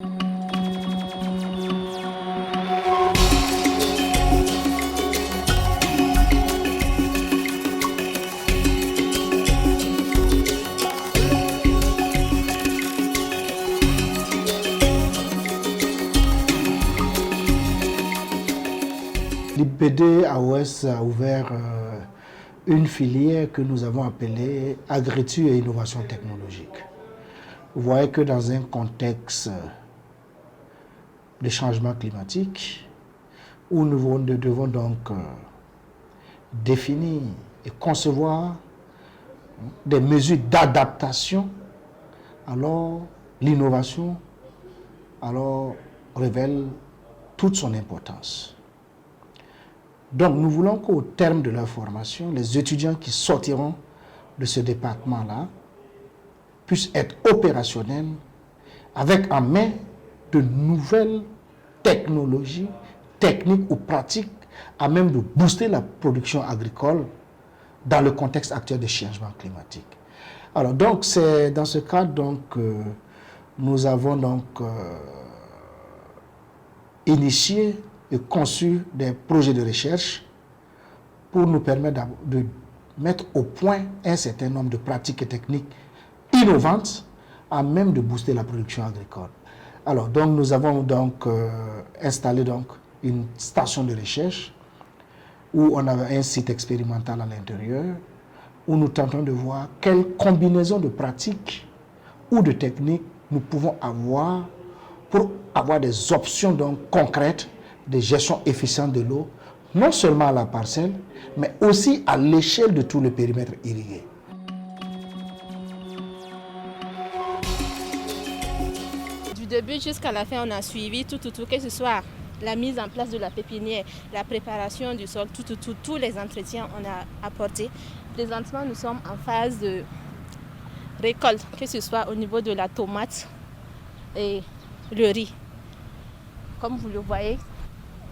L'IPD AOS a ouvert une filière que nous avons appelée Agriculture et Innovation Technologique. Vous voyez que dans un contexte de changement climatique, où nous devons donc définir et concevoir des mesures d'adaptation, alors l'innovation révèle toute son importance. Donc nous voulons qu'au terme de leur formation, les étudiants qui sortiront de ce département-là puissent être opérationnels avec en main de nouvelles technologies, techniques ou pratiques à même de booster la production agricole dans le contexte actuel des changements climatiques. Alors donc c'est dans ce cadre que nous avons initié et conçu des projets de recherche pour nous permettre de mettre au point un certain nombre de pratiques et techniques innovantes à même de booster la production agricole. Alors donc nous avons installé une station de recherche où on avait un site expérimental à l'intérieur où nous tentons de voir quelle combinaison de pratiques ou de techniques nous pouvons avoir pour avoir des options concrètes de gestion efficiente de l'eau, non seulement à la parcelle, mais aussi à l'échelle de tout le périmètre irrigué. Du début jusqu'à la fin, on a suivi tout, que ce soit la mise en place de la pépinière, la préparation du sol, tous les entretiens on a apportés. Présentement, nous sommes en phase de récolte, que ce soit au niveau de la tomate et le riz. Comme vous le voyez,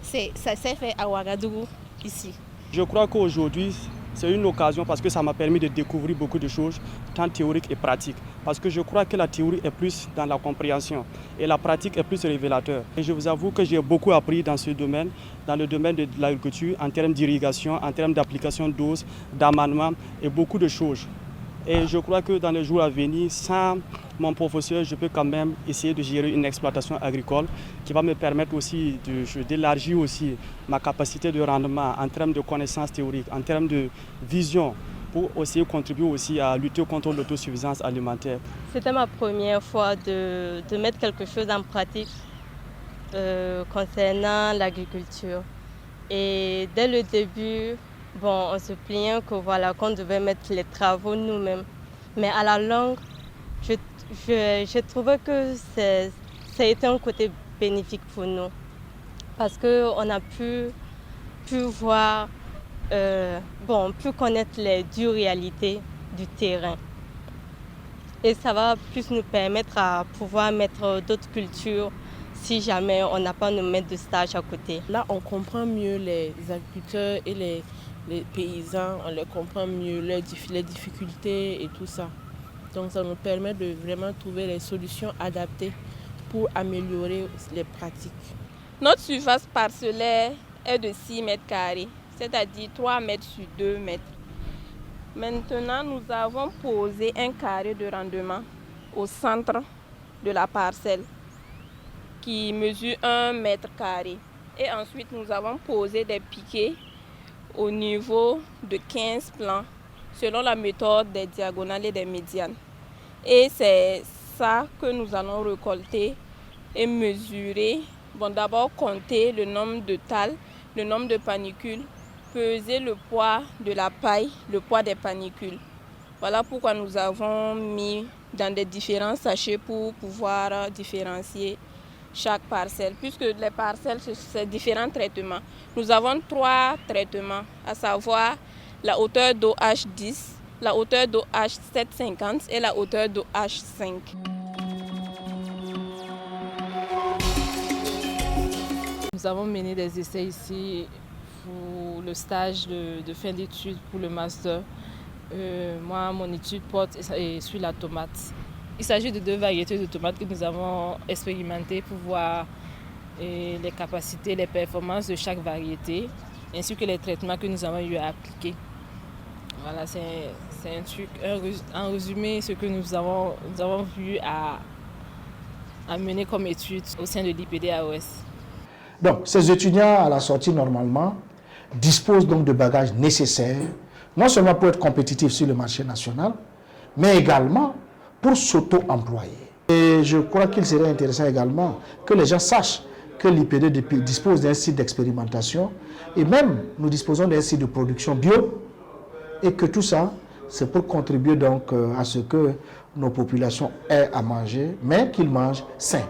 ça s'est fait à Ouagadougou, ici. Je crois qu'aujourd'hui, c'est une occasion parce que ça m'a permis de découvrir beaucoup de choses, tant théoriques et pratiques. Parce que je crois que la théorie est plus dans la compréhension et la pratique est plus révélateur. Et je vous avoue que j'ai beaucoup appris dans ce domaine, dans le domaine de l'agriculture, en termes d'irrigation, en termes d'application d'eau, d'amendement et beaucoup de choses. Et je crois que dans les jours à venir, sans mon professeur, je peux quand même essayer de gérer une exploitation agricole qui va me permettre aussi d'élargir aussi ma capacité de rendement en termes de connaissances théoriques, en termes de vision, pour aussi contribuer aussi à lutter contre l'autosuffisance alimentaire. C'était ma première fois de mettre quelque chose en pratique concernant l'agriculture. Et dès le début, on se plaignait qu'on devait mettre les travaux nous-mêmes. Mais à la longue, je trouvais que ça a été un côté bénéfique pour nous. Parce qu'on a pu voir, pu connaître les dures réalités du terrain. Et ça va plus nous permettre à pouvoir mettre d'autres cultures si jamais on n'a pas nos maîtres de stage à côté. Là, on comprend mieux les agriculteurs et les paysans, on les comprend mieux, les difficultés et tout ça. Donc ça nous permet de vraiment trouver les solutions adaptées pour améliorer les pratiques. Notre surface parcellaire est de 6 mètres carrés, c'est-à-dire 3 mètres sur 2 mètres. Maintenant, nous avons posé un carré de rendement au centre de la parcelle qui mesure 1 mètre carré. Et ensuite, nous avons posé des piquets au niveau de 15 plans selon la méthode des diagonales et des médianes. Et c'est ça que nous allons récolter et mesurer. D'abord compter le nombre de talles, le nombre de panicules, peser le poids de la paille, le poids des panicules. Voilà pourquoi nous avons mis dans des différents sachets pour pouvoir différencier chaque parcelle, puisque les parcelles, c'est différents traitements. Nous avons 3 traitements, à savoir la hauteur d'eau H10, la hauteur d'eau H750 et la hauteur d'eau H5. Nous avons mené des essais ici pour le stage de fin d'études pour le master. Moi, mon étude porte sur la tomate. Il s'agit de 2 variétés de tomates que nous avons expérimentées pour voir les capacités, les performances de chaque variété, ainsi que les traitements que nous avons eu à appliquer. Voilà, c'est un truc, en résumé, ce que nous avons vu à mener comme études au sein de l'IPD-AOS. Donc, ces étudiants, à la sortie, normalement, disposent donc de bagages nécessaires, non seulement pour être compétitifs sur le marché national, mais également pour s'auto-employer. Et je crois qu'il serait intéressant également que les gens sachent que l'IPD dispose d'un site d'expérimentation et même nous disposons d'un site de production bio et que tout ça, c'est pour contribuer donc à ce que nos populations aient à manger, mais qu'ils mangent sain.